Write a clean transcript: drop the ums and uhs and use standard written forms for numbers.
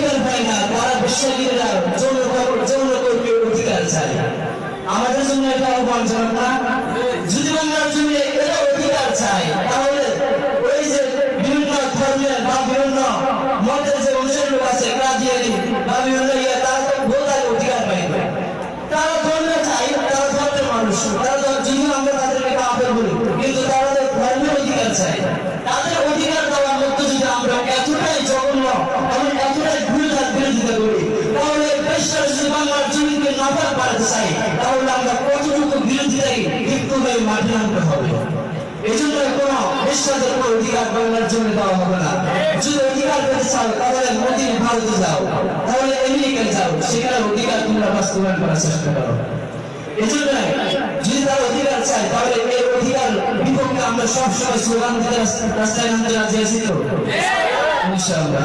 অধিকার পায় না, তারা বিশ্বাসীরা যৌনকর্মীর অধিকার চায়। আমাদের জন্য এটা অবাঞ্ছনা না। যদি বাংলার জন্য এটা অধিকার চায়, তাহলে ওই যে বিভিন্ন ধর্মের বা বিভিন্ন মতের যে অনুসারী আছে, কাদিয়ানি বা বিভিন্ন তারা তো বোধায় অধিকার পাইবে। তারা ধর্ম চাই, তারা ধর্মের মানুষ, তারা যদি আমরা তাদেরকে কাফের বলি, কিন্তু তারা ধর্মের অধিকার চাই। তাদের অধিকার দেওয়ার মধ্যে যদি আমরা এতটাই জঘন্য এবং এতটাই ভুলটার বিরোধিতা করি, তাহলে বেশার যদি বাংলার জমিকে নাফাক বাড়াতে চাই, তাহলে আমরা কতটুকু বিরোধিতাই লিপ্ত হয়ে মাঠে নামতে হবে। এই জন্য কোনো বেশাদের কোনো অধিকার বাংলার জমি দেওয়া হবে না। যদি অধিকার পেতে চাও, তাহলে মোদী ভারতে যাও, তাহলে আমেরিকায় যাও, সেখানে অধিকার তোমরা বাস্তবায়ন করার চেষ্টা করো। এই জন্য যদি তারা অধিকার চায়, তাহলে এই অধিকার বিপক্ষে আমরা সবসময় স্লোগান দিতে রাস্তায় নামতে রাজি আছি তো ইনশাআল্লাহ।